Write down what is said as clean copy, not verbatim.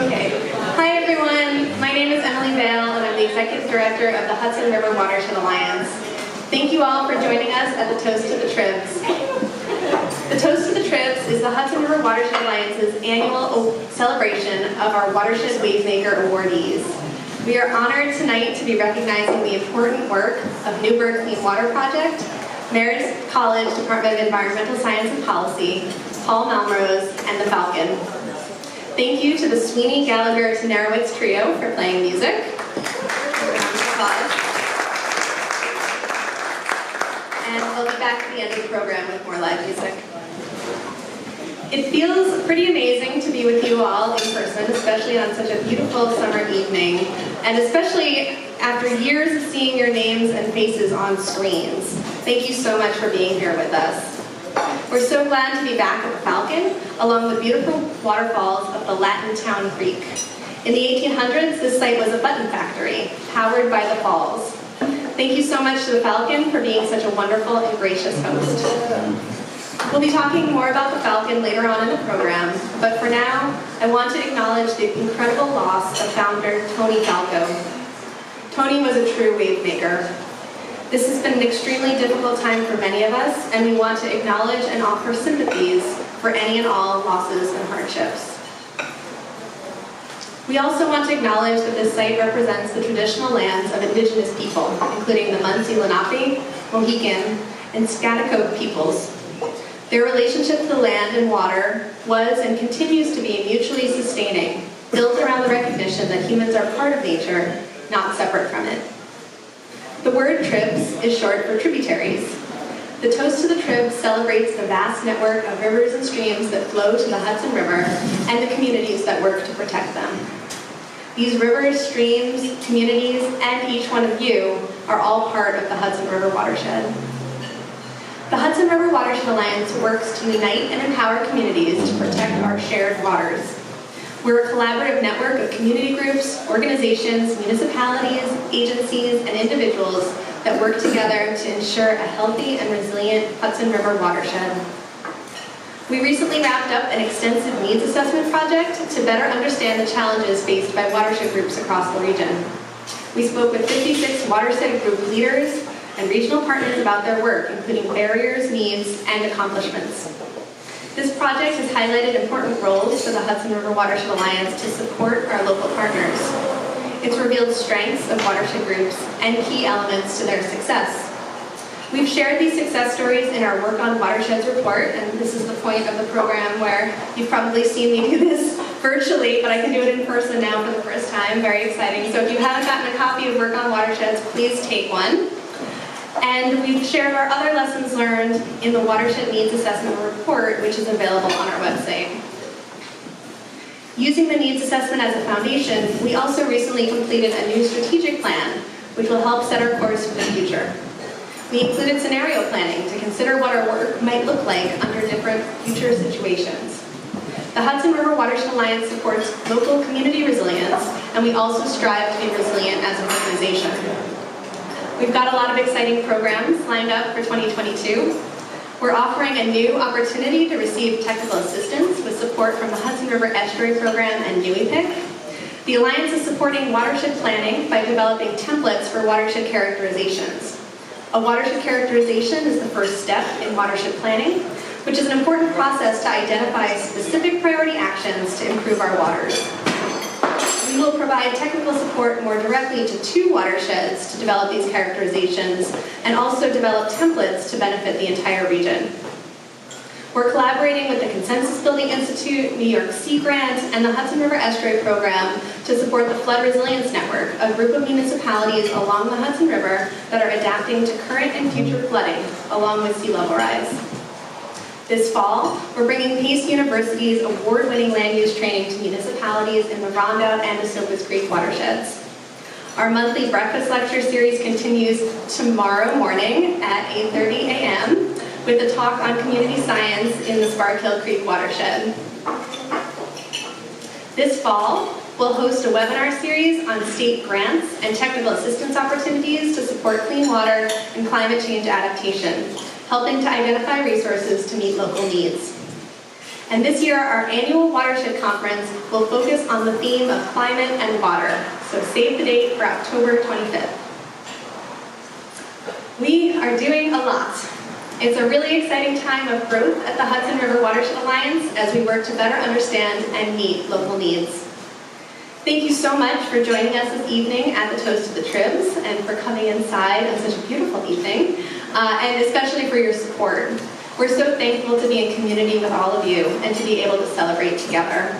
Okay. Hi everyone, my name is Emily Vail and I'm the Executive Director of the Hudson River Watershed Alliance. Thank you all for joining us at the Toast to the Tribs. The Toast to the Tribs is the Hudson River Watershed Alliance's annual celebration of our Watershed WaveMaker awardees. We are honored tonight to be recognizing the important work of Newburgh Clean Water Project, Marist College Department of Environmental Science and Policy, Paul Malmrose, and the Falcon. Thank you to the Sweeney, Gallagher, Tenarowitz trio for playing music. And we'll be back at the end of the program with more live music. It feels pretty amazing to be with you all in person, especially on such a beautiful summer evening, and especially after years of seeing your names and faces on screens. Thank you so much for being here with us. We're so glad to be back at the Falcon, along the beautiful waterfalls of the Latin Town Creek. In the 1800s, this site was a button factory, powered by the falls. Thank you so much to the Falcon for being such a wonderful and gracious host. We'll be talking more about the Falcon later on in the program, but for now, I want to acknowledge the incredible loss of founder Tony Falco. Tony was a true wave maker. This has been an extremely difficult time for many of us, and we want to acknowledge and offer sympathies for any and all losses and hardships. We also want to acknowledge that this site represents the traditional lands of Indigenous people, including the Munsee Lenape, Mohican, and Schaghticoke peoples. Their relationship to the land and water was and continues to be mutually sustaining, built around the recognition that humans are part of nature, not separate from it. The word tribs is short for tributaries. The Toast to the Tribs celebrates the vast network of rivers and streams that flow to the Hudson River and the communities that work to protect them. These rivers, streams, communities, and each one of you are all part of the Hudson River Watershed. The Hudson River Watershed Alliance works to unite and empower communities to protect our shared waters. We're a collaborative network of community groups, organizations, municipalities, agencies, and individuals that work together to ensure a healthy and resilient Hudson River watershed. We recently wrapped up an extensive needs assessment project to better understand the challenges faced by watershed groups across the region. We spoke with 56 watershed group leaders and regional partners about their work, including barriers, needs, and accomplishments. This project has highlighted important roles for the Hudson River Watershed Alliance to support our local partners. It's revealed strengths of watershed groups and key elements to their success. We've shared these success stories in our Work on Watersheds report, and this is the point of the program where you've probably seen me do this virtually, but I can do it in person now for the first time. Very exciting. So if you haven't gotten a copy of Work on Watersheds, please take one. And we've shared our other lessons learned in the Watershed Needs Assessment Report, which is available on our website. Using the needs assessment as a foundation, we also recently completed a new strategic plan, which will help set our course for the future. We included scenario planning to consider what our work might look like under different future situations. The Hudson River Watershed Alliance supports local community resilience, and we also strive to be resilient as an organization. We've got a lot of exciting programs lined up for 2022. We're offering a new opportunity to receive technical assistance with support from the Hudson River Estuary Program and NUIPIC. The Alliance is supporting watershed planning by developing templates for watershed characterizations. A watershed characterization is the first step in watershed planning, which is an important process to identify specific priority actions to improve our waters. We will provide technical support more directly to 2 watersheds to develop these characterizations and also develop templates to benefit the entire region. We're collaborating with the Consensus Building Institute, New York Sea Grant, and the Hudson River Estuary Program to support the Flood Resilience Network, a group of municipalities along the Hudson River that are adapting to current and future flooding, along with sea level rise. This fall, we're bringing Pace University's award-winning land use training to municipalities in the Rondout and Esopus Creek watersheds. Our monthly breakfast lecture series continues tomorrow morning at 8:30 a.m. with a talk on community science in the Sparkill Creek watershed. This fall, we'll host a webinar series on state grants and technical assistance opportunities to support clean water and climate change adaptation, helping to identify resources to meet local needs. And this year, our annual Watershed Conference will focus on the theme of climate and water. So save the date for October 25th. We are doing a lot. It's a really exciting time of growth at the Hudson River Watershed Alliance as we work to better understand and meet local needs. Thank you so much for joining us this evening at the Toast of the Tribs and for coming inside on such a beautiful evening, and especially for your support. We're so thankful to be in community with all of you and to be able to celebrate together.